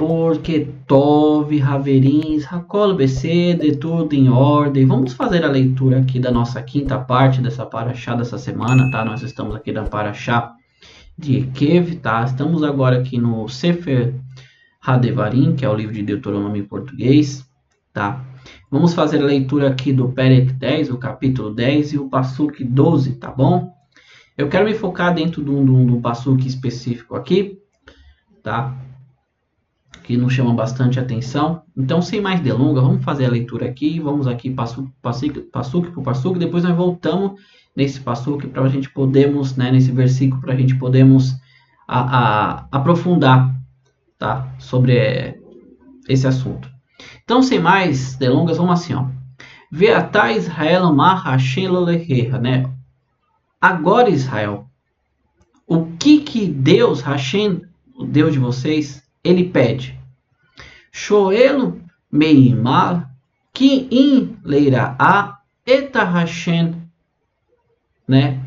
porque Tov, Haverins, Hakol Beseder, tudo em ordem. Vamos fazer a leitura aqui da nossa quinta parte dessa Parashá dessa semana, tá? Nós estamos aqui na Parashá de Ekev, tá? Estamos agora aqui no Sefer Hadevarim, que é o livro de Deuteronômio em português, tá? Vamos fazer a leitura aqui do Perek 10, o capítulo 10 e o Pasuk 12, tá bom? Eu quero me focar dentro de um Pasuk específico aqui, tá? Que nos chama bastante atenção. Então, sem mais delongas, vamos fazer a leitura aqui. Vamos aqui Pasuk por Pasuk. Depois nós voltamos nesse Pasuk para a gente podermos, né, nesse versículo, para a gente podermos aprofundar, tá, sobre esse assunto. Então, sem mais delongas, vamos assim, ó. Veatá Israel ma Hashem loleheha, né? Agora, Israel, o que Deus, Hashem, o Deus de vocês, ele pede? Shoelo meimar ki in leira'a eta Hashem, né?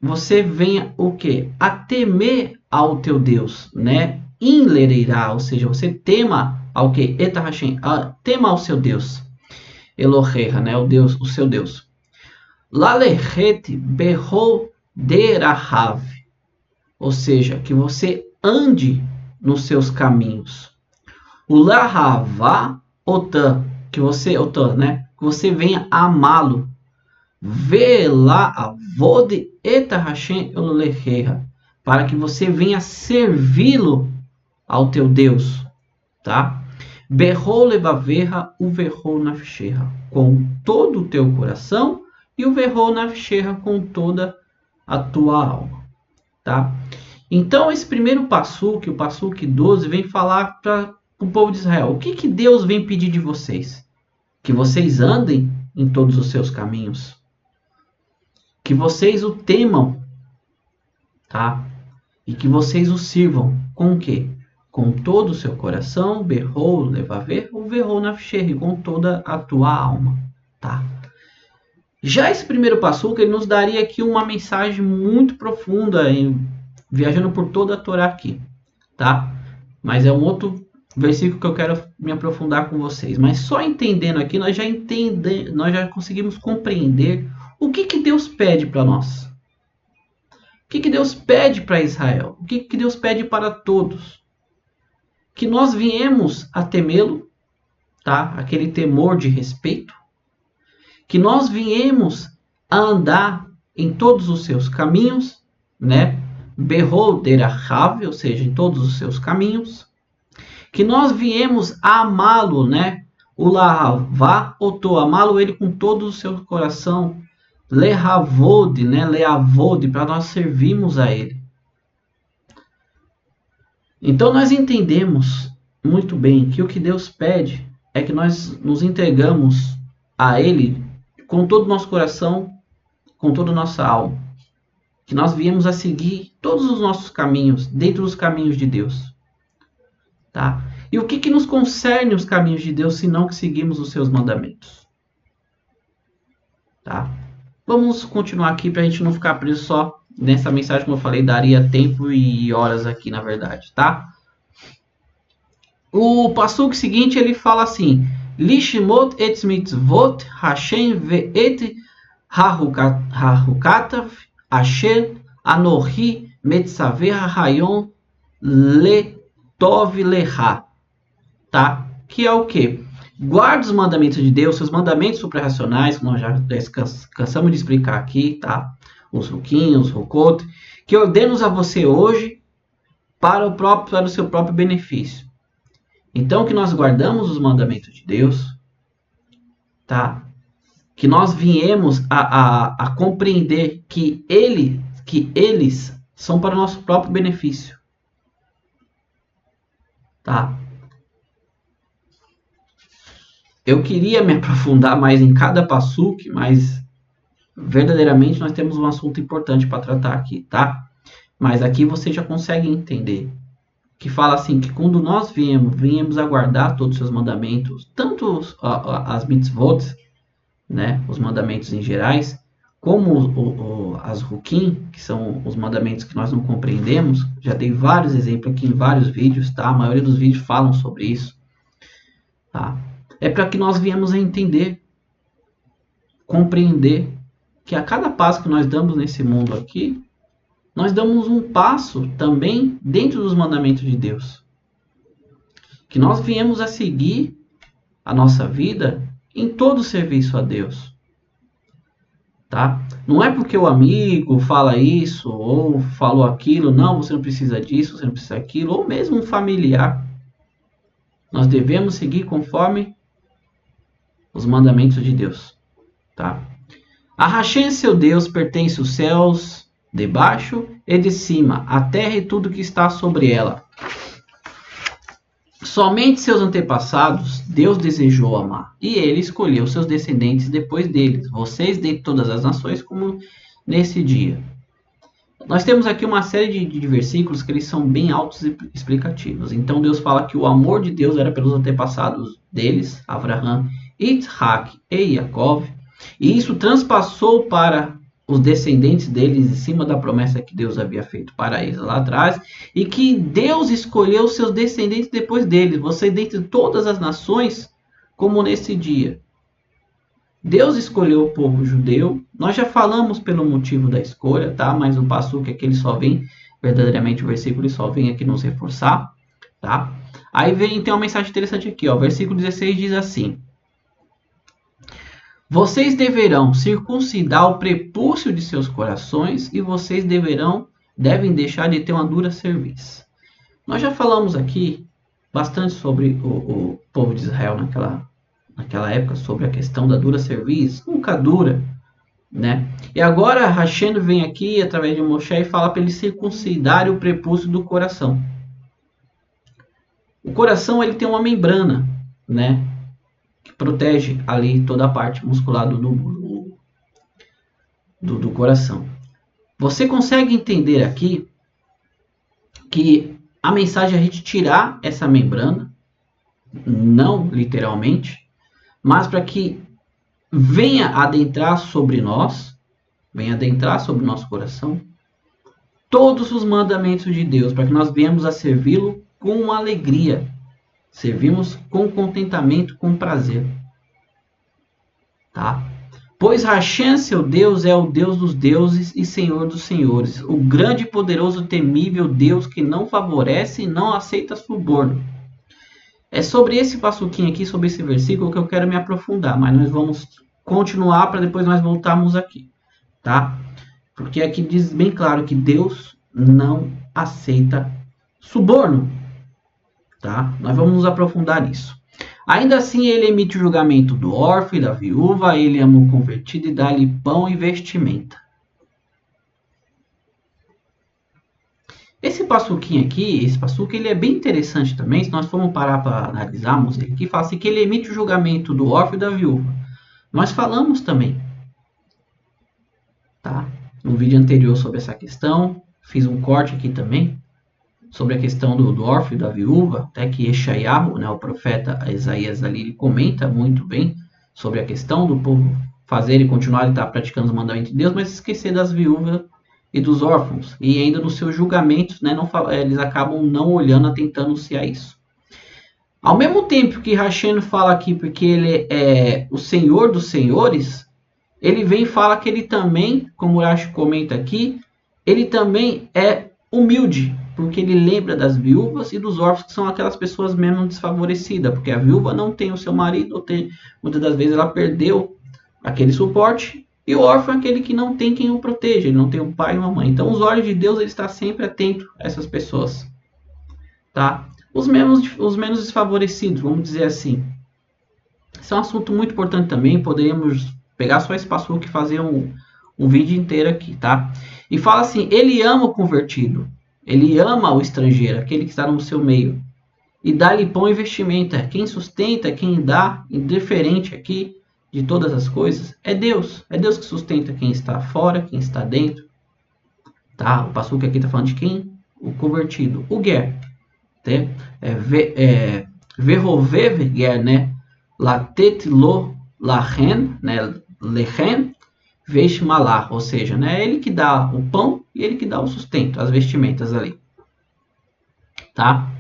Você venha o que? A temer ao teu Deus, né? In leira'a, ou seja, você tema ao que? Eta Hashem, tema ao seu Deus. Eloheha, né? O Deus, o seu Deus. Lalechet berro derahav, ou seja, que você ande nos seus caminhos. O lahavá otan, que você né? Que você venha amá-lo. Vela avode eta Hashem eloheha, para que você venha servi-lo ao teu Deus, tá? Berrou levaverra o verrou nafsheha, com todo o teu coração, e o verrou nafsheha, com toda a tua alma, tá? Então, esse primeiro Pasuk, o Pasuk 12, vem falar para o povo de Israel. O que Deus vem pedir de vocês? Que vocês andem em todos os seus caminhos. Que vocês o temam, tá? E que vocês o sirvam. Com o quê? Com todo o seu coração, berrou, levaver, o verrou nafshehi, com toda a tua alma, tá? Já esse primeiro Pasuk, ele nos daria aqui uma mensagem muito profunda, viajando por toda a Torá aqui, tá? Mas é um outro versículo que eu quero me aprofundar com vocês. Mas só entendendo aqui, nós já conseguimos compreender o que Deus pede para nós. O que Deus pede para Israel? O que Deus pede para todos? Que nós viemos a temê-lo, tá? Aquele temor de respeito. Que nós viemos a andar em todos os seus caminhos, né? Berrou derahav, ou seja, em todos os seus caminhos. Que nós viemos a amá-lo, né? O lahavá, oto, amá-lo ele com todo o seu coração. Lehavod, né? Leavod, para nós servirmos a ele. Então nós entendemos muito bem que o que Deus pede é que nós nos entregamos a ele com todo o nosso coração, com toda a nossa alma. Que nós viemos a seguir todos os nossos caminhos, dentro dos caminhos de Deus. Tá? E o que nos concerne os caminhos de Deus, se não que seguimos os seus mandamentos? Tá? Vamos continuar aqui para a gente não ficar preso só nessa mensagem, como eu falei, daria tempo e horas aqui, na verdade, tá? O Pasuk seguinte, ele fala assim: Lishmot et mitzvot Hashem ve'et hahukatav asher anohi metzaver hayon letov leha, tá? Que é o quê? Guarde os mandamentos de Deus, seus mandamentos suprarracionais, que nós já cansamos de explicar aqui, tá? Os ruquinhos, os rukot, que ordeno a você hoje para o seu próprio benefício. Então, que nós guardamos os mandamentos de Deus, tá? Que nós viemos a compreender que eles são para o nosso próprio benefício, tá? Eu queria me aprofundar mais em cada Pasuk, mas verdadeiramente nós temos um assunto importante para tratar aqui, tá? Mas aqui você já consegue entender. Que fala assim, que quando nós viemos a guardar todos os seus mandamentos, tanto as mitzvot, né, os mandamentos em gerais, como as Rukim, que são os mandamentos que nós não compreendemos, já dei vários exemplos aqui em vários vídeos, tá? A maioria dos vídeos falam sobre isso, tá? É para que nós viemos a entender, compreender que a cada passo que nós damos nesse mundo aqui, nós damos um passo também dentro dos mandamentos de Deus. Que nós viemos a seguir a nossa vida em todo o serviço a Deus. Tá? Não é porque o amigo fala isso ou falou aquilo, não, você não precisa disso, você não precisa daquilo, ou mesmo um familiar. Nós devemos seguir conforme os mandamentos de Deus. Tá? A Hashem, seu Deus, pertence os céus de baixo e de cima, a terra e tudo que está sobre ela. Somente seus antepassados Deus desejou amar, e ele escolheu seus descendentes depois deles, vocês dentre todas as nações, como nesse dia. Nós temos aqui uma série de versículos que eles são bem autoexplicativos. Então Deus fala que o amor de Deus era pelos antepassados deles, Abraham, Isaac e Jacob, e isso transpassou para os descendentes deles em cima da promessa que Deus havia feito para eles lá atrás, e que Deus escolheu seus descendentes depois deles, você dentre todas as nações, como nesse dia. Deus escolheu o povo judeu, nós já falamos pelo motivo da escolha, tá? Mas o passuque aqui ele só vem, verdadeiramente o versículo ele só vem aqui nos reforçar, tá? Aí tem uma mensagem interessante aqui, ó, versículo 16 diz assim: vocês deverão circuncidar o prepúcio de seus corações e vocês devem deixar de ter uma dura cerviz. Nós já falamos aqui bastante sobre o povo de Israel naquela época, sobre a questão da dura cerviz, nunca dura, né? E agora Hashem vem aqui através de Moshe e fala para eles circuncidarem o prepúcio do coração. O coração ele tem uma membrana, né? Que protege ali toda a parte muscular do coração. Você consegue entender aqui que a mensagem é a gente tirar essa membrana, não literalmente, mas para que venha adentrar sobre nós, venha adentrar sobre o nosso coração, todos os mandamentos de Deus, para que nós venhamos a servi-lo com alegria. Servimos com contentamento, com prazer. Tá? Pois Hashem, seu Deus, é o Deus dos deuses e Senhor dos senhores, o grande, poderoso, temível Deus que não favorece e não aceita suborno. É sobre esse passuquinho aqui, sobre esse versículo que eu quero me aprofundar, mas nós vamos continuar para depois nós voltarmos aqui. Tá? Porque aqui diz bem claro que Deus não aceita suborno. Tá? Nós vamos nos aprofundar nisso. Ainda assim, ele emite o julgamento do órfão e da viúva, ele ama o convertido e dá-lhe pão e vestimenta. Esse passuquinho aqui, esse passuque, ele é bem interessante também, se nós formos parar para analisarmos ele aqui, fala assim que ele emite o julgamento do órfão e da viúva. Nós falamos também, tá? No vídeo anterior sobre essa questão, fiz um corte aqui também, sobre a questão do órfão e da viúva, até que Yeshayahu, né, o profeta Isaías ali, ele comenta muito bem sobre a questão do povo fazer e continuar a estar praticando os mandamentos de Deus, mas esquecer das viúvas e dos órfãos. E ainda nos seus julgamentos, né, eles acabam não olhando, atentando-se a isso. Ao mesmo tempo que Hashem fala aqui, porque ele é o Senhor dos senhores, ele vem e fala que ele também, como o Rashi comenta aqui, ele também é humilde, porque ele lembra das viúvas e dos órfãos, que são aquelas pessoas menos desfavorecidas, porque a viúva não tem o seu marido, muitas das vezes ela perdeu aquele suporte, e o órfão é aquele que não tem quem o proteja, ele não tem um pai e uma mãe. Então os olhos de Deus ele está sempre atento a essas pessoas. Tá? Os menos desfavorecidos, vamos dizer assim. Esse é um assunto muito importante também, poderíamos pegar só esse passuque e fazer um vídeo inteiro aqui, tá? E fala assim, ele ama o convertido, ele ama o estrangeiro, aquele que está no seu meio, e dá-lhe pão e vestimenta. Quem sustenta, quem dá, indiferente aqui de todas as coisas, é Deus que sustenta quem está fora, quem está dentro, tá? O passuque aqui está falando de quem? O convertido, o ger, verrovev ger, né? Latet lo lachen, né? Lechen, Veish Malach, ou seja, né, ele que dá o pão e ele que dá o sustento, as vestimentas ali. Tá?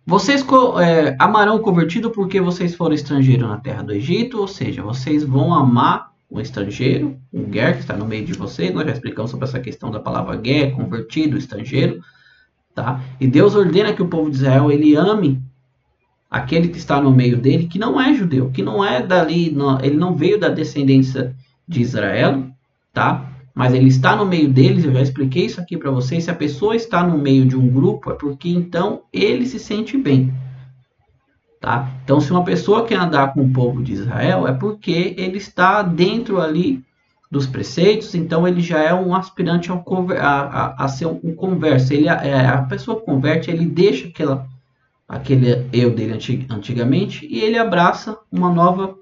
Vocês amarão o convertido porque vocês foram estrangeiros na terra do Egito, ou seja, vocês vão amar o estrangeiro, o ger que está no meio de vocês. Nós já explicamos sobre essa questão da palavra ger, convertido, estrangeiro. Tá? E Deus ordena que o povo de Israel ele ame aquele que está no meio dele, que não é judeu, que não é dali, não, ele não veio da descendência de Israel, tá? Mas ele está no meio deles. Eu já expliquei isso aqui para vocês. Se a pessoa está no meio de um grupo, é porque então ele se sente bem, tá? Então, se uma pessoa quer andar com o povo de Israel, é porque ele está dentro ali dos preceitos. Então, ele já é um aspirante a ser um converso. A pessoa converte, ele deixa aquele eu dele antigamente e ele abraça uma nova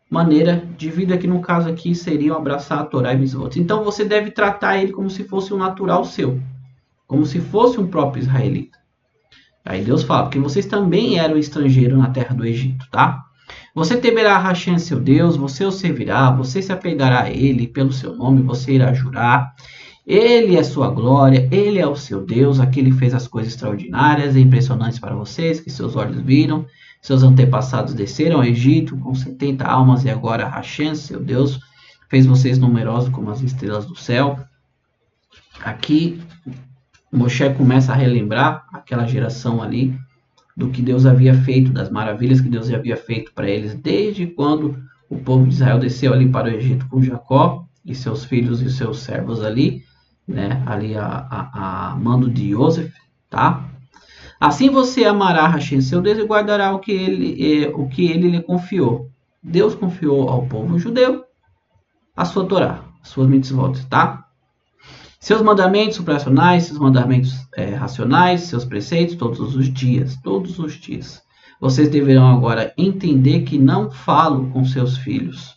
maneira de vida, que no caso aqui seria abraçar a Torá e Mitzvot. Então você deve tratar ele como se fosse um natural seu, como se fosse um próprio israelita. Aí Deus fala, porque vocês também eram estrangeiros na terra do Egito, tá? Você temerá a Hashem, seu Deus, você o servirá, você se apegará a ele, pelo seu nome você irá jurar. Ele é sua glória, ele é o seu Deus, aquele que fez as coisas extraordinárias e impressionantes para vocês, que seus olhos viram. Seus antepassados desceram ao Egito com 70 almas e agora Hashem, seu Deus, fez vocês numerosos como as estrelas do céu. Aqui, Moshe começa a relembrar aquela geração ali do que Deus havia feito, das maravilhas que Deus havia feito para eles desde quando o povo de Israel desceu ali para o Egito com Jacó e seus filhos e seus servos ali, né, ali a mando de Yosef, tá? Assim você amará Hashem, seu Deus, e guardará o que ele lhe confiou. Deus confiou ao povo judeu a sua Torá, as suas mitzvot, tá? Seus mandamentos suprassionais, seus mandamentos racionais, seus preceitos, todos os dias, todos os dias. Vocês deverão agora entender que não falo com seus filhos,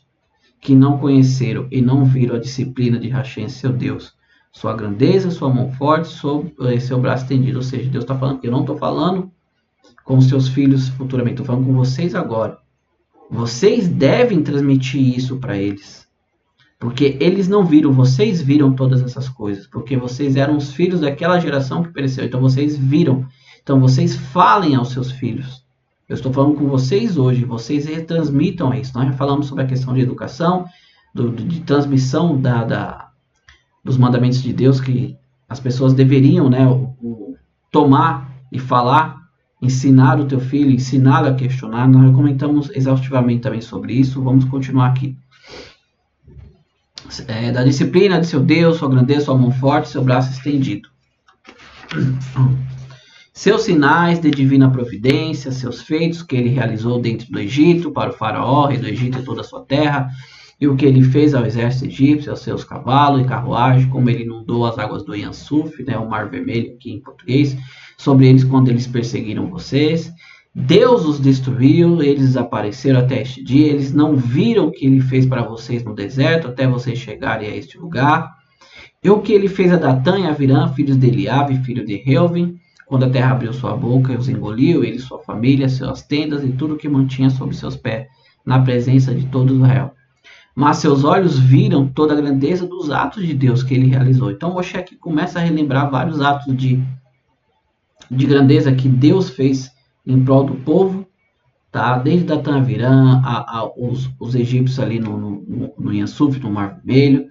que não conheceram e não viram a disciplina de Hashem, seu Deus, sua grandeza, sua mão forte, seu braço estendido. Ou seja, Deus está falando que eu não estou falando com os seus filhos futuramente, estou falando com vocês agora. Vocês devem transmitir isso para eles, porque eles não viram, vocês viram todas essas coisas, porque vocês eram os filhos daquela geração que pereceu, então vocês viram. Então vocês falem aos seus filhos. Eu estou falando com vocês hoje, vocês retransmitam isso. Nós já falamos sobre a questão de educação, de transmissão dos mandamentos de Deus, que as pessoas deveriam, né, tomar e falar, ensinar o teu filho, ensiná-lo a questionar. Nós já comentamos exaustivamente também sobre isso. Vamos continuar aqui. Da disciplina de seu Deus, sua grandeza, sua mão forte, seu braço estendido. Seus sinais de divina providência, seus feitos que ele realizou dentro do Egito, para o faraó, rei do Egito e toda a sua terra, e o que ele fez ao exército egípcio, aos seus cavalos e carruagens, como ele inundou as águas do Yansuf, né, o Mar Vermelho aqui em português, sobre eles quando eles perseguiram vocês. Deus os destruiu, eles desapareceram até este dia, eles não viram o que ele fez para vocês no deserto, até vocês chegarem a este lugar. E o que ele fez a Datã e a Avirã, filhos de Eliabe, filho de Reuven, quando a terra abriu sua boca e os engoliu, ele, sua família, suas tendas e tudo que mantinha sob seus pés, na presença de todo Israel. Mas seus olhos viram toda a grandeza dos atos de Deus que ele realizou. Então Moshe aqui começa a relembrar vários atos de grandeza que Deus fez em prol do povo, tá? Desde Datã, Avirã, os egípcios ali no Yansuf, no Mar Vermelho,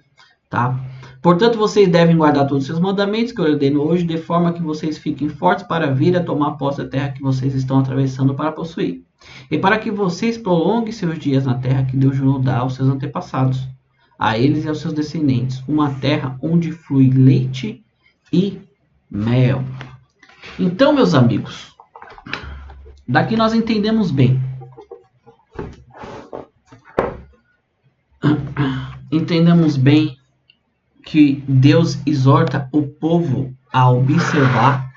tá? Portanto, vocês devem guardar todos os seus mandamentos que eu ordeno hoje, de forma que vocês fiquem fortes para vir a tomar posse da terra que vocês estão atravessando para possuir. E para que vocês prolonguem seus dias na terra que Deus jurou dar aos seus antepassados, a eles e aos seus descendentes, uma terra onde flui leite e mel. Então, meus amigos, daqui nós entendemos bem. Entendemos bem que Deus exorta o povo a observar,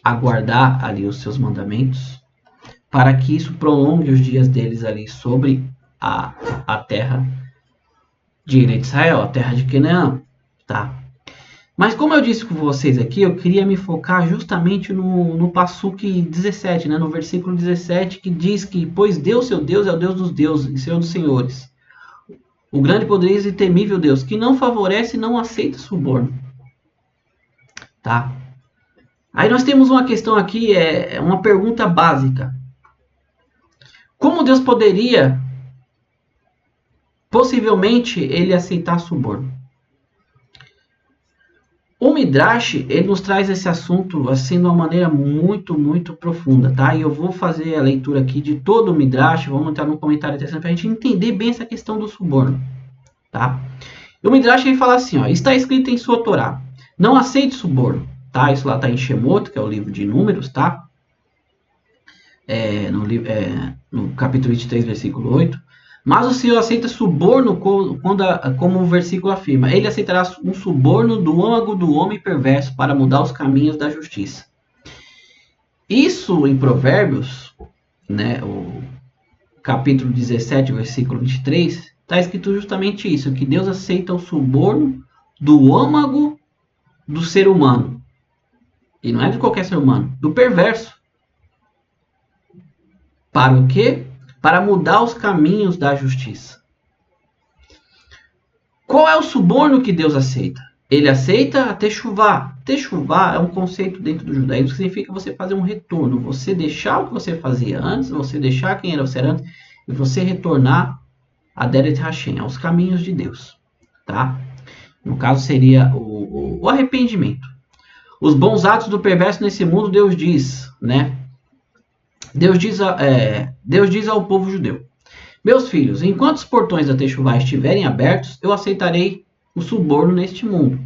a guardar ali os seus mandamentos, para que isso prolongue os dias deles ali sobre a terra de Israel, a terra de Canaã, tá? Mas como eu disse com vocês aqui, eu queria me focar justamente no Passuque 17, né? No versículo 17, que diz que, pois Deus, seu Deus, é o Deus dos deuses e Senhor dos senhores. O grande, poderoso e temível Deus, que não favorece e não aceita suborno. Tá? Aí nós temos uma questão aqui, é uma pergunta básica. Como Deus poderia, possivelmente, ele aceitar suborno? O Midrash, ele nos traz esse assunto assim de uma maneira muito, muito profunda, tá? E eu vou fazer a leitura aqui de todo o Midrash, vamos entrar no comentário interessante para a gente entender bem essa questão do suborno, tá? E o Midrash, ele fala assim, ó, está escrito em sua Torá, não aceite suborno, tá? Isso lá está em Shemot, que é o livro de Números, tá? No capítulo 23, versículo 8. Mas o Senhor aceita suborno como o versículo afirma. Ele aceitará um suborno do âmago do homem perverso para mudar os caminhos da justiça. Isso em Provérbios, né, o capítulo 17, versículo 23, está escrito justamente isso, que Deus aceita o suborno do âmago do ser humano. E não é de qualquer ser humano, do perverso. Para o quê? Para mudar os caminhos da justiça. Qual é o suborno que Deus aceita? Ele aceita a techuvá. Techuvá é um conceito dentro do judaísmo que significa você fazer um retorno. Você deixar o que você fazia antes, você deixar quem era você antes, e você retornar a Deret Hashem, aos caminhos de Deus. Tá? No caso seria o arrependimento. Os bons atos do perverso nesse mundo, Deus diz, né? Deus diz ao povo judeu: meus filhos, enquanto os portões da Techuvá estiverem abertos, eu aceitarei o suborno neste mundo.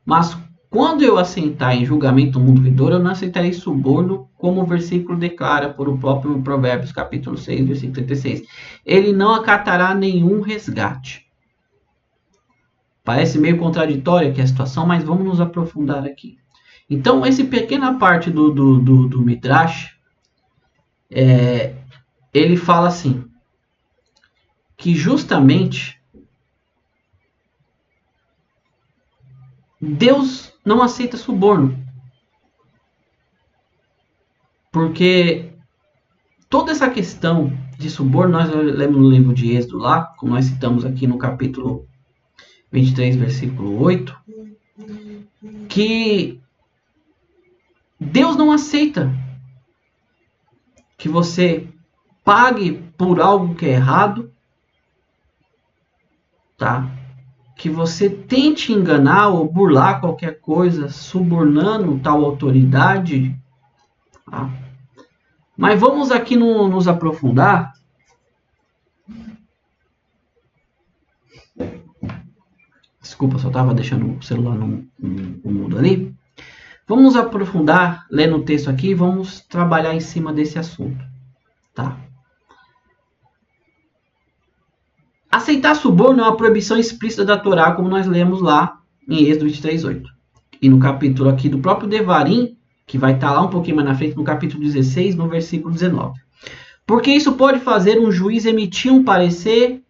Mas quando eu assentar em julgamento do mundo vindouro, eu não aceitarei suborno, como o versículo declara por o próprio Provérbios, capítulo 6, versículo 36. Ele não acatará nenhum resgate. Parece meio contraditória aqui a situação, mas vamos nos aprofundar aqui. Então, essa pequena parte do Midrash, ele fala assim, que justamente Deus não aceita suborno. Porque toda essa questão de suborno, nós lemos no livro de Êxodo lá, como nós citamos aqui no capítulo 23, versículo 8, que Deus não aceita que você pague por algo que é errado, tá? Que você tente enganar ou burlar qualquer coisa, subornando tal autoridade. Tá? Mas vamos aqui nos aprofundar. Desculpa, só estava deixando o celular no mudo ali. Vamos nos aprofundar, lendo o texto aqui, e vamos trabalhar em cima desse assunto. Tá? Aceitar suborno é uma proibição explícita da Torá, como nós lemos lá em Êxodo 23:8. E no capítulo aqui do próprio Devarim, que vai estar lá um pouquinho mais na frente, no capítulo 16, no versículo 19. Porque isso pode fazer um juiz emitir um parecer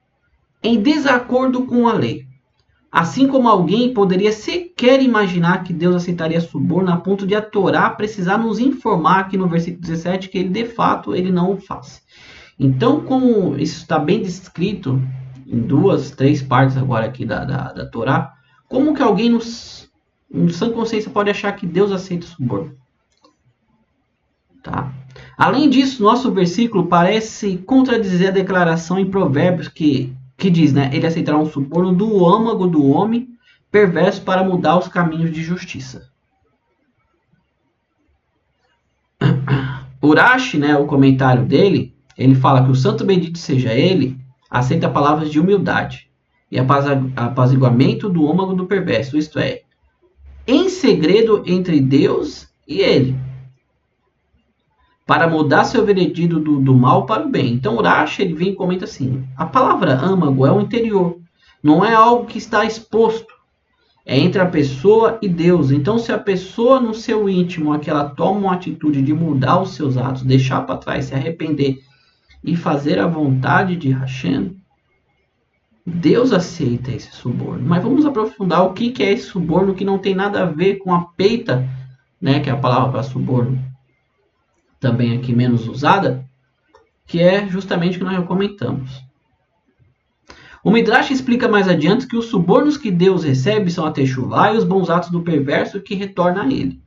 em desacordo com a lei. Assim como alguém poderia sequer imaginar que Deus aceitaria suborno a ponto de a Torá precisar nos informar aqui no versículo 17 que ele de fato ele não o faz. Então, como isso está bem descrito em 2, 3 partes agora aqui da Torá, como que alguém em sã consciência pode achar que Deus aceita suborno? Tá? Além disso, nosso versículo parece contradizer a declaração em Provérbios que diz, né, ele aceitará um suborno do âmago do homem perverso para mudar os caminhos de justiça. Urashi, né, o comentário dele, ele fala que o santo bendito seja ele, aceita palavras de humildade e apaziguamento do âmago do perverso, isto é, em segredo entre Deus e ele, para mudar seu veredito do mal para o bem. Então Urashi, ele vem e comenta assim, a palavra âmago é o interior, não é algo que está exposto, é entre a pessoa e Deus. Então, se a pessoa no seu íntimo, que ela toma uma atitude de mudar os seus atos, deixar para trás, se arrepender e fazer a vontade de Hashem, Deus aceita esse suborno. Mas vamos aprofundar o que é esse suborno que não tem nada a ver com a peita, né, que é a palavra para suborno, também aqui menos usada, que é justamente o que nós já comentamos. O Midrash explica mais adiante que os subornos que Deus recebe são a techuvá e os bons atos do perverso que retorna a ele.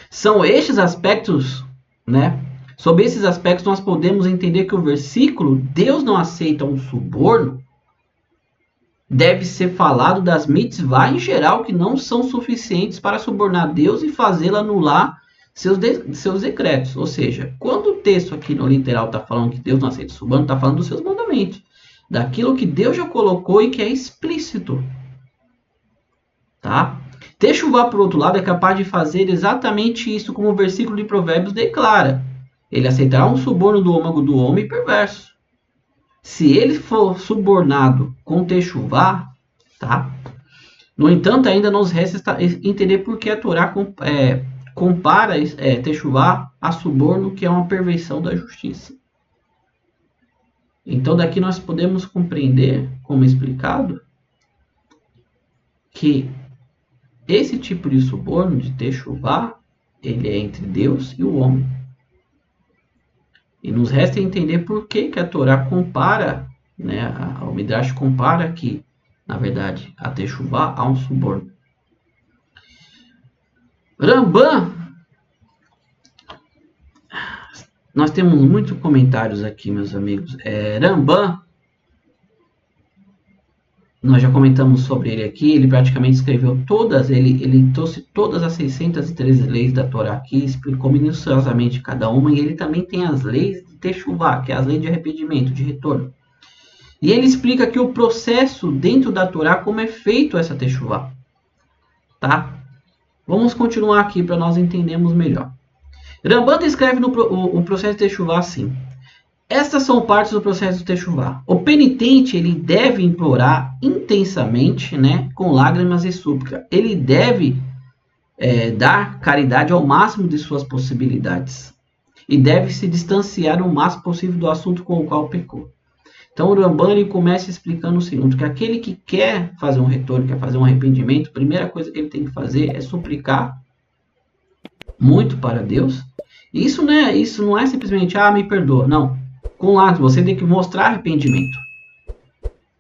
São estes aspectos, né? Sob esses aspectos nós podemos entender que o versículo Deus não aceita um suborno deve ser falado das mitzvah em geral que não são suficientes para subornar Deus e fazê-lo anular seus decretos. Ou seja, quando o texto aqui no literal está falando que Deus não aceita suborno, está falando dos seus mandamentos, daquilo que Deus já colocou e que é explícito. Tá? Techuvá, por outro lado, é capaz de fazer exatamente isso, como o versículo de Provérbios declara. Ele aceitará um suborno do âmago do homem perverso. Se ele for subornado com techuvá, tá? No entanto, ainda nos resta entender por que a Torá compara techuvá a suborno, que é uma perversão da justiça. Então, daqui nós podemos compreender, como explicado, que esse tipo de suborno, de techuvá, ele é entre Deus e o homem. E nos resta entender por que a Torá compara, né, o Midrash compara que, na verdade, a techuvá a um suborno. Rambam, nós temos muitos comentários aqui, meus amigos. Rambam, nós já comentamos sobre ele aqui, ele praticamente escreveu ele trouxe todas as 613 leis da Torá aqui, explicou minuciosamente cada uma, e ele também tem as leis de techuvá, que é as leis de arrependimento, de retorno. E ele explica que o processo dentro da Torá, como é feito essa techuvá. Tá? Vamos continuar aqui para nós entendermos melhor. Rambam descreve o processo de techuvá assim. Estas são partes do processo de techuvá. O penitente ele deve implorar intensamente, né, com lágrimas e súplica. Ele deve dar caridade ao máximo de suas possibilidades. E deve se distanciar o máximo possível do assunto com o qual pecou. Então o Rambam ele começa explicando o seguinte, que aquele que quer fazer um retorno, quer fazer um arrependimento, a primeira coisa que ele tem que fazer é suplicar muito para Deus. E isso não é simplesmente, me perdoa. Não. Com lágrimas, você tem que mostrar arrependimento.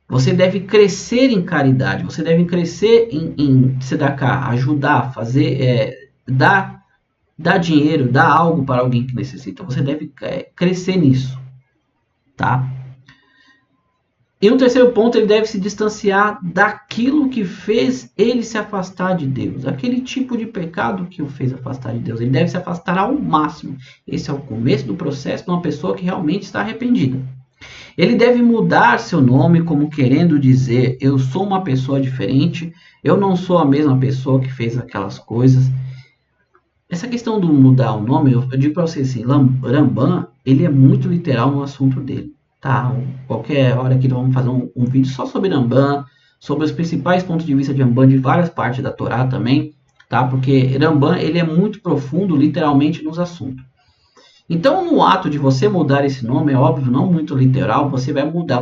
Você deve crescer em caridade. Você deve crescer em tzedakah, ajudar, fazer, dar dinheiro, dar algo para alguém que necessita. Você deve crescer nisso. Tá? E no terceiro ponto, ele deve se distanciar daquilo que fez ele se afastar de Deus. Aquele tipo de pecado que o fez afastar de Deus. Ele deve se afastar ao máximo. Esse é o começo do processo de uma pessoa que realmente está arrependida. Ele deve mudar seu nome como querendo dizer, eu sou uma pessoa diferente, eu não sou a mesma pessoa que fez aquelas coisas. Essa questão do mudar o nome, eu digo para vocês assim, Rambam, ele é muito literal no assunto dele. Tá, qualquer hora aqui nós vamos fazer um vídeo só sobre Rambam, sobre os principais pontos de vista de Rambam, de várias partes da Torá também, tá? Porque Rambam ele é muito profundo, literalmente, nos assuntos. Então, no ato de você mudar esse nome, é óbvio, não muito literal, você vai mudar,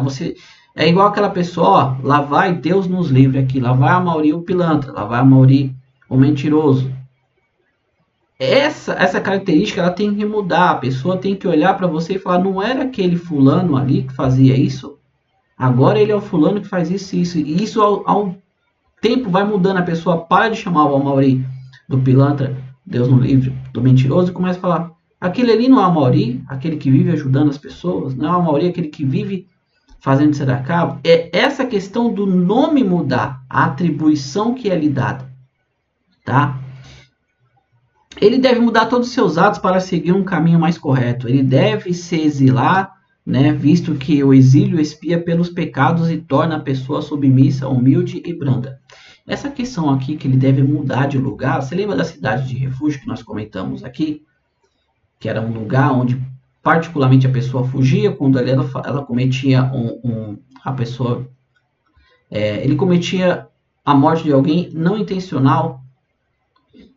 é igual aquela pessoa, lá vai Deus nos livre aqui, lá vai Amauri o pilantra, lá vai Amauri o mentiroso. Essa característica ela tem que mudar. A pessoa tem que olhar para você e falar, não era aquele fulano ali que fazia isso? Agora ele é o fulano que faz isso e isso. E isso ao tempo vai mudando. A pessoa para de chamar o Amauri do pilantra, Deus no livre, do mentiroso, e começa a falar, aquele ali não é o Amauri, aquele que vive ajudando as pessoas, não é o Amauri, aquele que vive fazendo tzedakah. É essa questão do nome mudar, a atribuição que é lhe dada. Tá? Ele deve mudar todos os seus atos para seguir um caminho mais correto. Ele deve se exilar, né, visto que o exílio expia pelos pecados e torna a pessoa submissa, humilde e branda. Essa questão aqui que ele deve mudar de lugar, você lembra da cidade de refúgio que nós comentamos aqui? Que era um lugar onde particularmente a pessoa fugia quando ela cometia ele cometia a morte de alguém não intencional.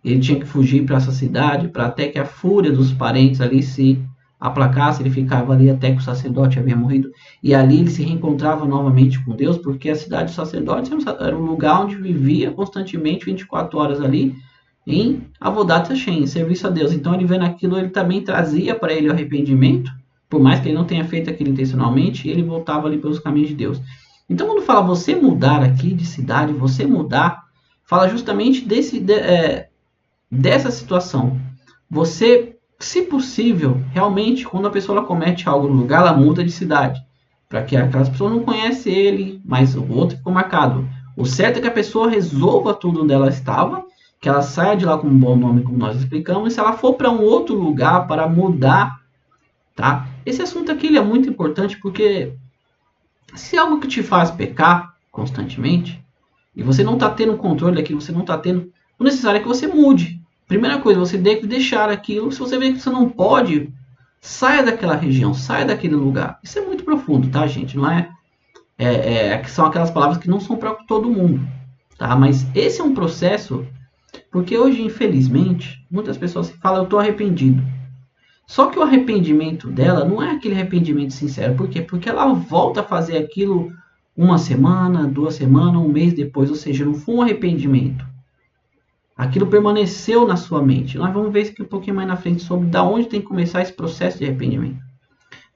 Ele tinha que fugir para essa cidade, para até que a fúria dos parentes ali se aplacasse. Ele ficava ali até que o sacerdote havia morrido. E ali ele se reencontrava novamente com Deus, porque a cidade dos sacerdotes era um lugar onde vivia constantemente, 24 horas ali, em Avodat Hashem, em serviço a Deus. Então ele vendo aquilo, ele também trazia para ele o arrependimento, por mais que ele não tenha feito aquilo intencionalmente, ele voltava ali pelos caminhos de Deus. Então, quando fala você mudar aqui de cidade, você mudar, fala justamente dessa situação. Você, se possível, realmente, quando a pessoa ela comete algo no lugar, ela muda de cidade. Para que aquelas pessoas não conhecem ele, mas o outro ficou marcado. O certo é que a pessoa resolva tudo onde ela estava, que ela saia de lá com um bom nome, como nós explicamos, e se ela for para um outro lugar para mudar, tá? Esse assunto aqui ele é muito importante porque se é algo que te faz pecar constantemente, e você não está tendo controle daquilo, você não está tendo, o necessário é que você mude. Primeira coisa, você deve deixar aquilo. Se você vê que você não pode, saia daquela região, saia daquele lugar. Isso é muito profundo, tá, gente? Não são aquelas palavras que não são para todo mundo, tá? Mas esse é um processo, porque hoje, infelizmente, muitas pessoas falam, eu estou arrependido. Só que o arrependimento dela não é aquele arrependimento sincero. Por quê? Porque ela volta a fazer aquilo uma semana, 2 semanas, um mês depois. Ou seja, não foi um arrependimento. Aquilo permaneceu na sua mente. Nós vamos ver isso aqui um pouquinho mais na frente sobre da onde tem que começar esse processo de arrependimento.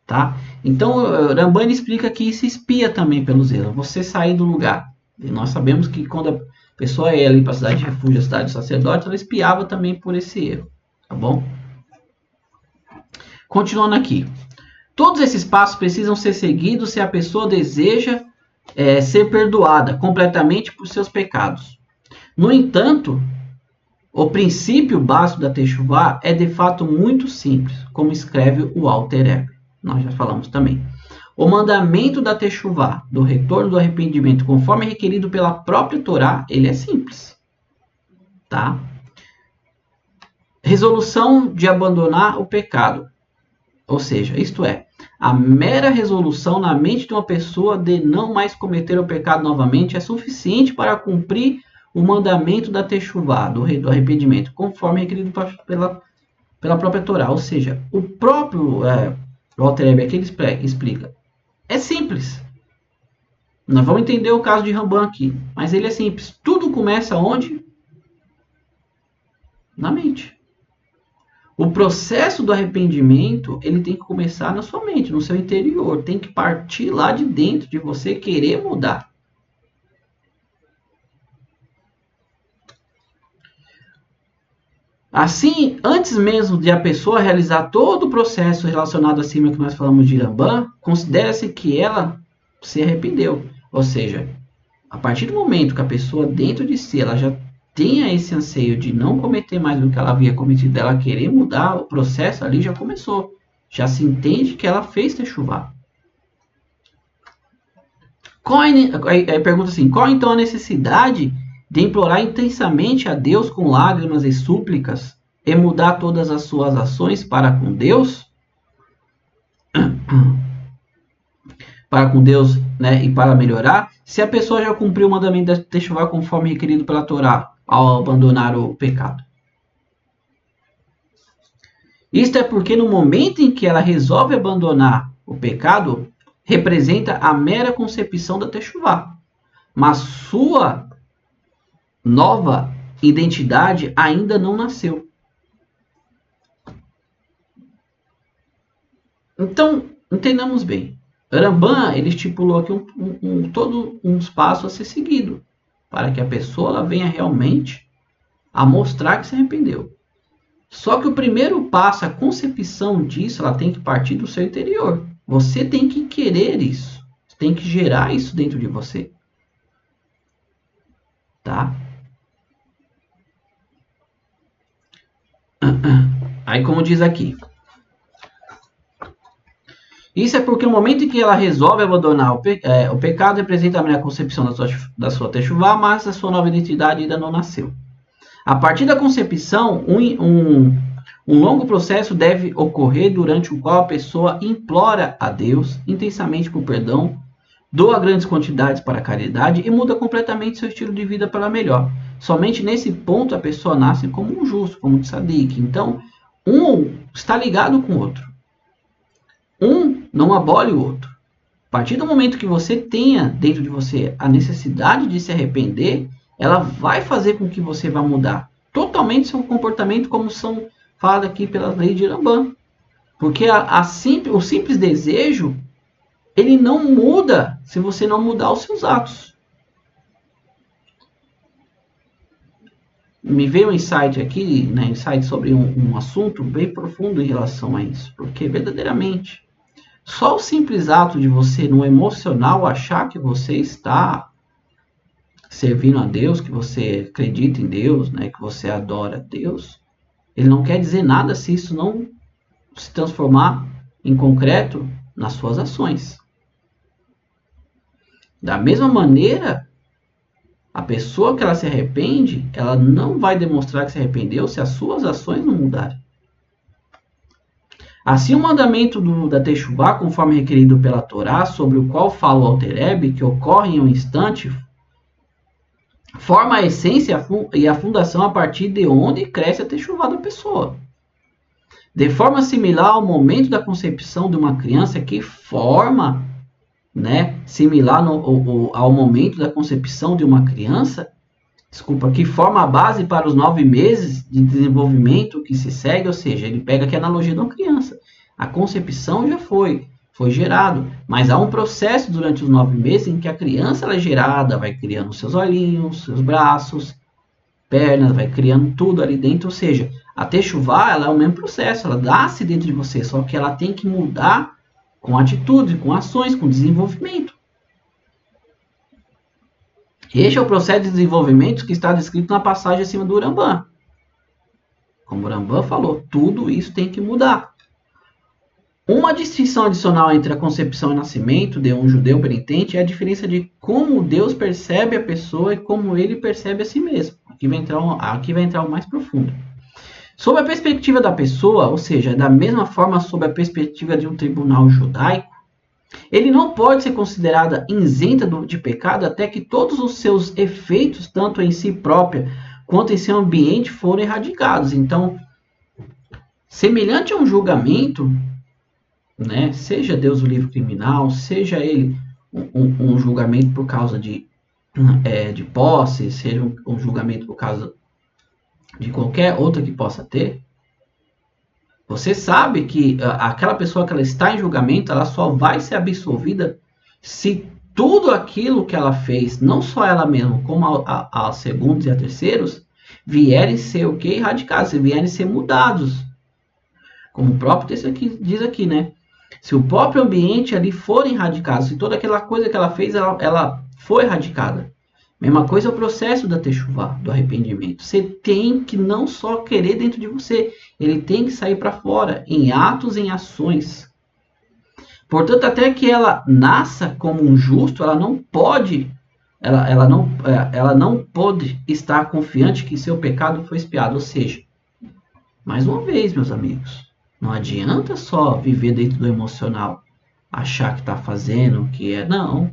Tá? Então, Ramban explica que isso espia também pelo zelo. Você sair do lugar. E nós sabemos que quando a pessoa ia ali para a cidade de refúgio, a cidade de sacerdote, ela espiava também por esse erro. Tá bom? Continuando aqui. Todos esses passos precisam ser seguidos se a pessoa deseja ser perdoada completamente por seus pecados. No entanto, o princípio básico da Teshuvá é de fato muito simples, como escreve o Alter Rebbe. Nós já falamos também. O mandamento da Teshuvá, do retorno do arrependimento, conforme requerido pela própria Torá, ele é simples. Tá? Resolução de abandonar o pecado. Ou seja, isto é, a mera resolução na mente de uma pessoa de não mais cometer o pecado novamente é suficiente para cumprir o mandamento da Teshuvá, do arrependimento, conforme requerido pela própria Torá. Ou seja, o próprio Walter Rebbe aqui ele explica. É simples. Nós vamos entender o caso de Ramban aqui, mas ele é simples. Tudo começa onde? Na mente. O processo do arrependimento, ele tem que começar na sua mente, no seu interior. Tem que partir lá de dentro de você querer mudar. Assim, antes mesmo de a pessoa realizar todo o processo relacionado acima que nós falamos de Ramban, considera-se que ela se arrependeu. Ou seja, a partir do momento que a pessoa dentro de si, ela já tenha esse anseio de não cometer mais do que ela havia cometido, ela querer mudar, o processo ali já começou. Já se entende que ela fez Teshuvá. Pergunta assim, qual então a necessidade de implorar intensamente a Deus com lágrimas e súplicas e mudar todas as suas ações para com Deus? Para com Deus, né, e para melhorar? Se a pessoa já cumpriu o mandamento da Teshuvá conforme requerido pela Torá, ao abandonar o pecado. Isto é porque no momento em que ela resolve abandonar o pecado, representa a mera concepção da Teshuvá. Mas sua nova identidade ainda não nasceu. Então, entendamos bem. Ramban, ele estipulou aqui todos uns passos a ser seguido, para que a pessoa ela venha realmente a mostrar que se arrependeu. Só que o primeiro passo, a concepção disso, ela tem que partir do seu interior. Você tem que querer isso. Você tem que gerar isso dentro de você. Tá? Aí como diz aqui. Isso é porque no momento em que ela resolve abandonar o pecado, representa a minha concepção da sua Teshuvá, mas a sua nova identidade ainda não nasceu. A partir da concepção, um longo processo deve ocorrer durante o qual a pessoa implora a Deus intensamente por perdão, doa grandes quantidades para a caridade e muda completamente seu estilo de vida para melhor. Somente nesse ponto a pessoa nasce como um justo, como um tzadik. Então, um está ligado com o outro. Um não abole o outro. A partir do momento que você tenha dentro de você a necessidade de se arrepender, ela vai fazer com que você vá mudar totalmente seu comportamento, como são falados aqui pelas leis de Ramban. Porque o simples desejo ele não muda se você não mudar os seus atos. Me veio um insight aqui, né, insight sobre um assunto bem profundo em relação a isso, porque verdadeiramente só o simples ato de você no emocional achar que você está servindo a Deus, que você acredita em Deus, né, que você adora Deus, ele não quer dizer nada se isso não se transformar em concreto nas suas ações. Da mesma maneira, a pessoa que ela se arrepende, ela não vai demonstrar que se arrependeu se as suas ações não mudarem. Assim, o mandamento da Teshuvá, conforme requerido pela Torá, sobre o qual fala o Alter Rebbe, que ocorre em um instante, forma a essência e a fundação a partir de onde cresce a Teshuvá da pessoa. De forma similar ao momento da concepção de uma criança, que forma, né, similar ao momento da concepção de uma criança, que forma a base para os 9 meses de desenvolvimento que se segue, ou seja, ele pega aqui a analogia de uma criança. A concepção já foi gerado, mas há um processo durante os 9 meses em que a criança ela é gerada, vai criando seus olhinhos, seus braços, pernas, vai criando tudo ali dentro, ou seja, a Teshuvá, ela é o mesmo processo, ela nasce dentro de você, só que ela tem que mudar com atitude, com ações, com desenvolvimento. Este é o processo de desenvolvimento que está descrito na passagem acima do Rambam. Como o Rambam falou, tudo isso tem que mudar. Uma distinção adicional entre a concepção e o nascimento de um judeu penitente é a diferença de como Deus percebe a pessoa e como ele percebe a si mesmo. Aqui vai entrar o mais profundo. Sob a perspectiva da pessoa, ou seja, da mesma forma sob a perspectiva de um tribunal judaico, ele não pode ser considerada isenta de pecado até que todos os seus efeitos, tanto em si própria quanto em seu ambiente, foram erradicados. Então, semelhante a um julgamento, né, seja Deus o livre criminal, seja ele um julgamento por causa de posse, seja um julgamento por causa de qualquer outra que possa ter, você sabe que aquela pessoa que ela está em julgamento, ela só vai ser absolvida se tudo aquilo que ela fez, não só ela mesma, como a segundos e a terceiros, vierem ser o que? Erradicados, vierem ser mudados. Como o próprio texto aqui, diz aqui, né? Se o próprio ambiente ali for erradicado, se toda aquela coisa que ela fez, ela foi erradicada. Mesma coisa é o processo da Teshuvá, do arrependimento. Você tem que não só querer dentro de você, ele tem que sair para fora, em atos, em ações. Portanto, até que ela nasça como um justo, ela não pode estar confiante que seu pecado foi expiado. Ou seja, mais uma vez, meus amigos, não adianta só viver dentro do emocional, achar que está fazendo o que é. Não.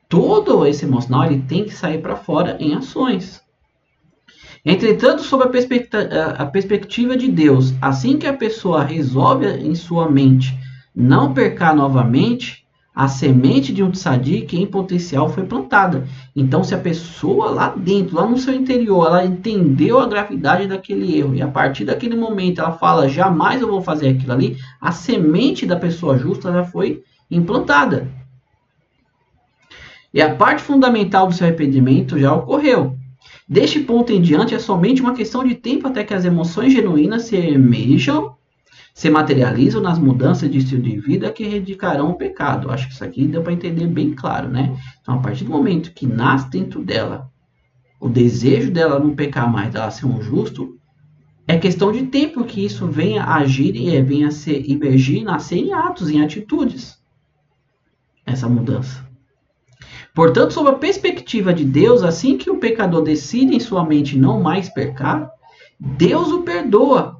Todo esse emocional ele tem que sair para fora em ações. Entretanto, sob a perspectiva de Deus, assim que a pessoa resolve em sua mente não pecar novamente, a semente de um tzadik em potencial foi plantada. Então, se a pessoa lá dentro, lá no seu interior, ela entendeu a gravidade daquele erro e a partir daquele momento ela fala, jamais eu vou fazer aquilo ali, a semente da pessoa justa já foi implantada. E a parte fundamental do seu arrependimento já ocorreu. Deste ponto em diante, é somente uma questão de tempo até que as emoções genuínas se emerjam, se materializam nas mudanças de estilo de vida que erradicarão o pecado. Acho que isso aqui deu para entender bem claro, né? Então, a partir do momento que nasce dentro dela o desejo dela não pecar mais, dela ser um justo, é questão de tempo que isso venha a agir e venha a se emergir, nascer em atos, em atitudes. Essa mudança. Portanto, sob a perspectiva de Deus, assim que o pecador decide em sua mente não mais pecar, Deus o perdoa.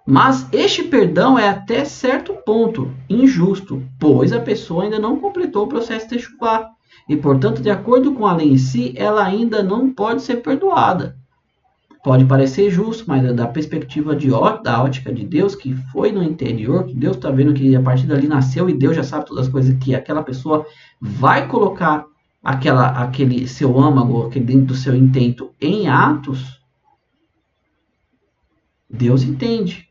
Mas este perdão é até certo ponto injusto, pois a pessoa ainda não completou o processo de Teshuvá. E, portanto, de acordo com a lei em si, ela ainda não pode ser perdoada. Pode parecer justo, mas da perspectiva da ótica de Deus, que foi no interior, que Deus está vendo que a partir dali nasceu e Deus já sabe todas as coisas que aquela pessoa vai colocar aquele seu âmago, aquele dentro do seu intento em atos, Deus entende.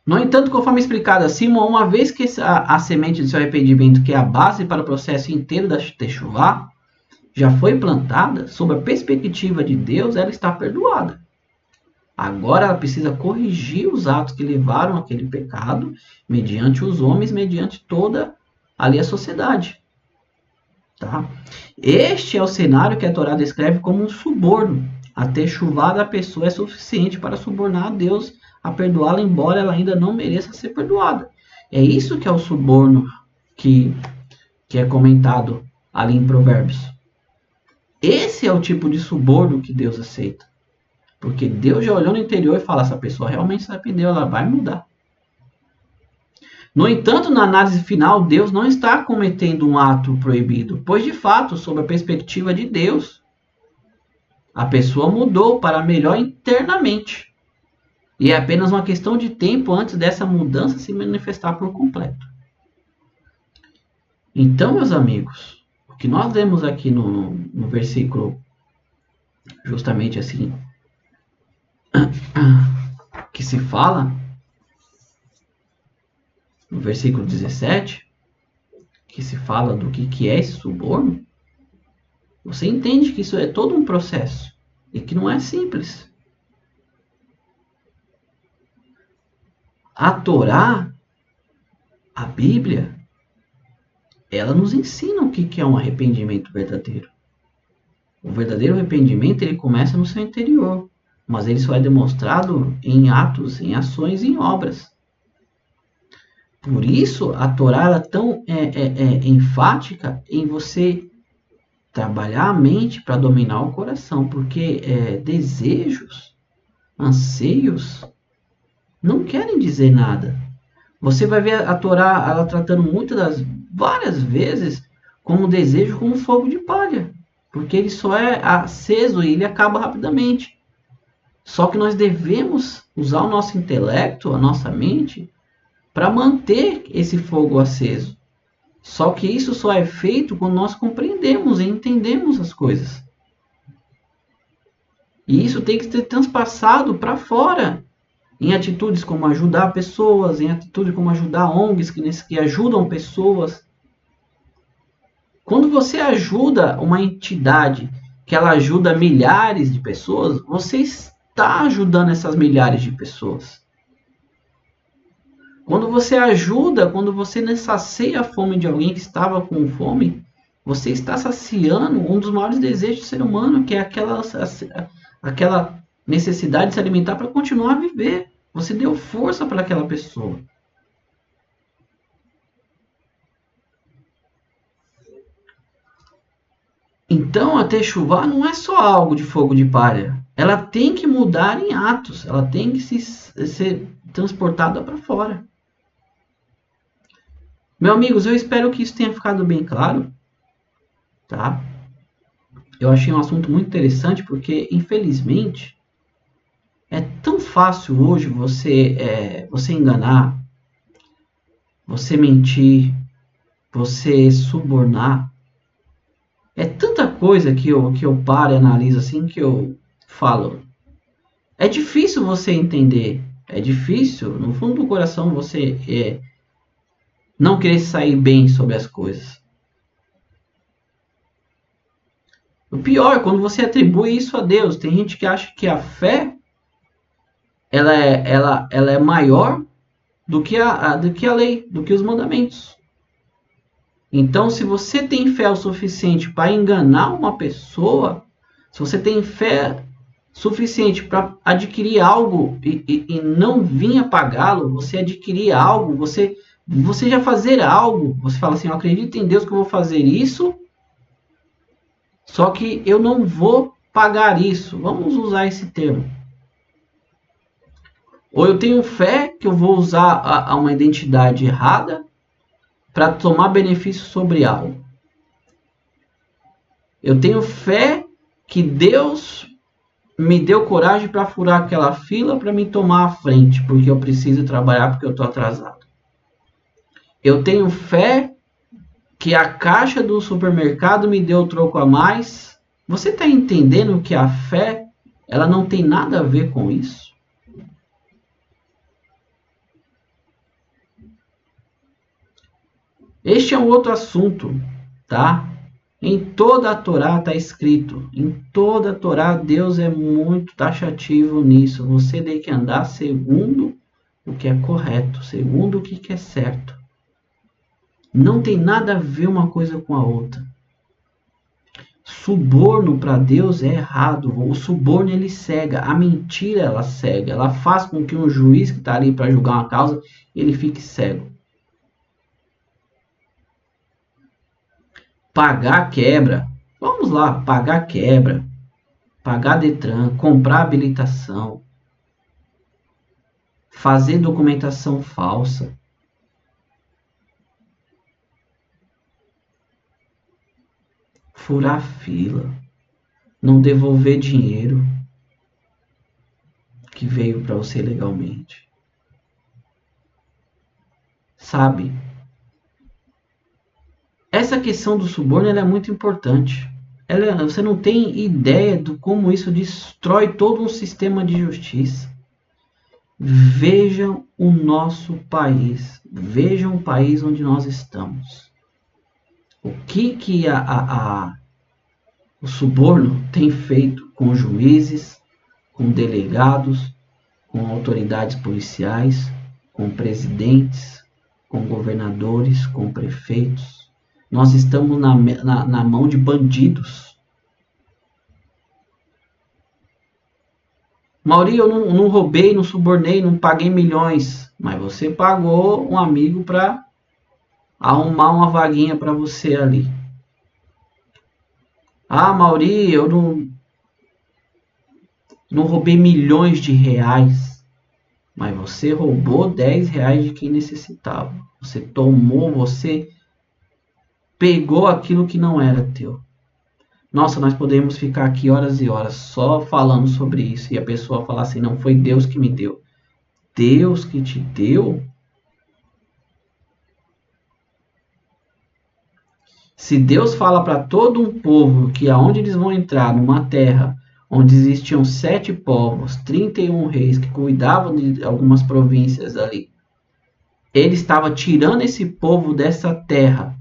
No entanto, conforme explicado acima, uma vez que a semente do seu arrependimento, que é a base para o processo inteiro da Teshuvá, já foi plantada, sob a perspectiva de Deus, ela está perdoada. Agora ela precisa corrigir os atos que levaram àquele pecado, mediante os homens, mediante toda ali a sociedade. Tá? Este é o cenário que a Torá descreve como um suborno. A Teshuvá da pessoa é suficiente para subornar a Deus a perdoá-la, embora ela ainda não mereça ser perdoada. É isso que é o suborno que é comentado ali em Provérbios. Esse é o tipo de suborno que Deus aceita. Porque Deus já olhou no interior e fala, essa pessoa realmente se arrependeu, ela vai mudar. No entanto, na análise final, Deus não está cometendo um ato proibido, pois de fato, sob a perspectiva de Deus, a pessoa mudou para melhor internamente. E é apenas uma questão de tempo antes dessa mudança se manifestar por completo. Então, meus amigos, o que nós vemos aqui no versículo, justamente assim, que se fala, no versículo 17, que se fala do que é esse suborno, você entende que isso é todo um processo e que não é simples. A Torá, a Bíblia, ela nos ensina o que é um arrependimento verdadeiro. O verdadeiro arrependimento ele começa no seu interior, mas ele só é demonstrado em atos, em ações, em obras. Por isso, a Torá é tão enfática em você trabalhar a mente para dominar o coração, porque desejos, anseios, não querem dizer nada. Você vai ver a Torá ela tratando várias vezes como desejo como fogo de palha, porque ele só é aceso e ele acaba rapidamente. Só que nós devemos usar o nosso intelecto, a nossa mente, para manter esse fogo aceso. Só que isso só é feito quando nós compreendemos e entendemos as coisas. E isso tem que ser transpassado para fora, em atitudes como ajudar pessoas, em atitudes como ajudar ONGs que ajudam pessoas. Quando você ajuda uma entidade que ela ajuda milhares de pessoas, você está ajudando essas milhares de pessoas. Quando você ajuda, quando você sacia a fome de alguém que estava com fome, você está saciando um dos maiores desejos do ser humano, que é aquela necessidade de se alimentar para continuar a viver. Você deu força para aquela pessoa. Então a Teshuvá não é só algo de fogo de palha. Ela tem que mudar em atos. Ela tem que ser transportada para fora. Meus amigos, eu espero que isso tenha ficado bem claro. Tá? Eu achei um assunto muito interessante porque, infelizmente, é tão fácil hoje você enganar, você mentir, você subornar. É tanta coisa que eu paro e analiso assim que eu falo. É difícil você entender. É difícil, no fundo do coração, você não querer sair bem sobre as coisas. O pior é quando você atribui isso a Deus. Tem gente que acha que a fé ela é maior do que a lei, do que os mandamentos. Então, se você tem fé o suficiente para enganar uma pessoa, se você tem fé suficiente para adquirir algo e não vir a pagá-lo, você adquirir algo, você já fazer algo, você fala assim, eu acredito em Deus que eu vou fazer isso, só que eu não vou pagar isso. Vamos usar esse termo. Ou eu tenho fé que eu vou usar uma identidade errada para tomar benefício sobre algo. Eu tenho fé que Deus me deu coragem para furar aquela fila para me tomar a frente, porque eu preciso trabalhar porque eu estou atrasado. Eu tenho fé que a caixa do supermercado me deu troco a mais. Você está entendendo que a fé ela não tem nada a ver com isso? Este é um outro assunto, tá? Em toda a Torá está escrito, em toda a Torá Deus é muito taxativo nisso. Você tem que andar segundo o que é correto, segundo o que é certo. Não tem nada a ver uma coisa com a outra. Suborno para Deus é errado. O suborno ele cega, a mentira ela cega, ela faz com que um juiz que está ali para julgar uma causa ele fique cego. Pagar quebra. Vamos lá, pagar quebra, pagar Detran, comprar habilitação, fazer documentação falsa. Furar fila, não devolver dinheiro que veio para você legalmente. Sabe? Essa questão do suborno ela é muito importante. Você não tem ideia de como isso destrói todo um sistema de justiça. Vejam o nosso país. Vejam o país onde nós estamos. O que o suborno tem feito com juízes, com delegados, com autoridades policiais, com presidentes, com governadores, com prefeitos. Nós estamos na mão de bandidos. Mauri, eu não roubei, não subornei, não paguei milhões. Mas você pagou um amigo para arrumar uma vaguinha para você ali. Ah, Mauri, eu não roubei milhões de reais. Mas você roubou 10 reais de quem necessitava. Você tomou, você pegou aquilo que não era teu. Nossa, nós podemos ficar aqui horas e horas só falando sobre isso. E a pessoa falar assim, não foi Deus que me deu. Deus que te deu? Se Deus fala para todo um povo que aonde eles vão entrar, numa terra onde existiam 7 povos, 31 reis que cuidavam de algumas províncias ali, ele estava tirando esse povo dessa terra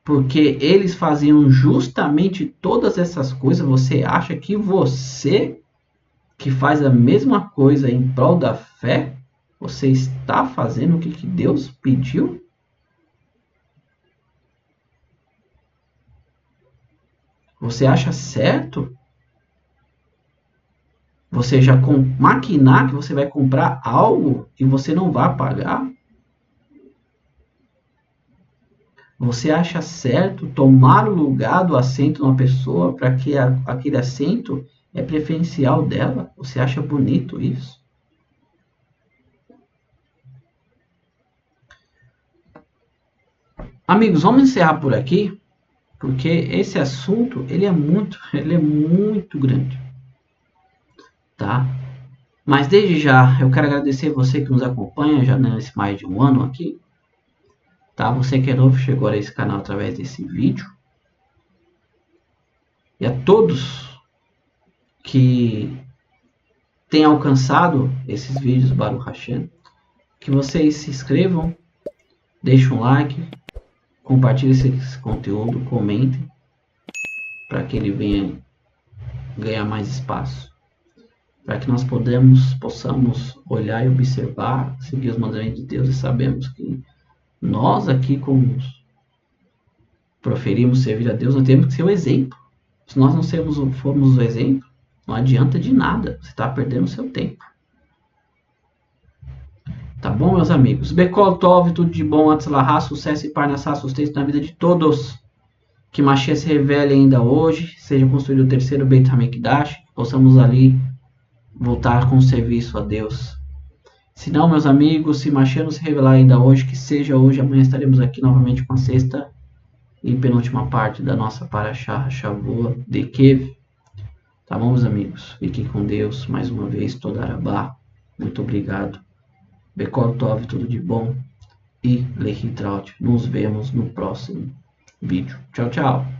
porque eles faziam justamente todas essas coisas. Você acha que você, que faz a mesma coisa em prol da fé, você está fazendo o que Deus pediu? Você acha certo? Você já maquinar que você vai comprar algo e você não vai pagar? Você acha certo tomar o lugar do assento de uma pessoa para que aquele assento é preferencial dela? Você acha bonito isso? Amigos, vamos encerrar por aqui, porque esse assunto ele é muito grande, tá? Mas desde já eu quero agradecer você que nos acompanha já nesse mais de um ano aqui, tá? Você que é novo chegou a esse canal através desse vídeo. E a todos que têm alcançado esses vídeos Baruch Hashem, que vocês se inscrevam, deixem um like, compartilhem esse conteúdo, comentem, para que ele venha ganhar mais espaço, para que nós possamos olhar e observar, seguir os mandamentos de Deus e sabemos que nós aqui, como proferimos servir a Deus, nós temos que ser o exemplo. Se nós não formos o exemplo, não adianta de nada, você está perdendo o seu tempo. Tá bom, meus amigos? Bekol Tov, tudo de bom, Atzlahá, sucesso e parnassá, sustento na vida de todos. Que Mashiach se revele ainda hoje, seja construído o terceiro Beit HaMikdash, que possamos ali voltar com o serviço a Deus. Se não, meus amigos, se Mashiach não se revelar ainda hoje, que seja hoje, amanhã estaremos aqui novamente com a sexta e penúltima parte da nossa Parashá Shavua de Kev. Tá bom, meus amigos? Fiquem com Deus, mais uma vez, Toda Rabá. Muito obrigado. Bekol Tov, tudo de bom. E Lehitraut. Nos vemos no próximo vídeo. Tchau, tchau.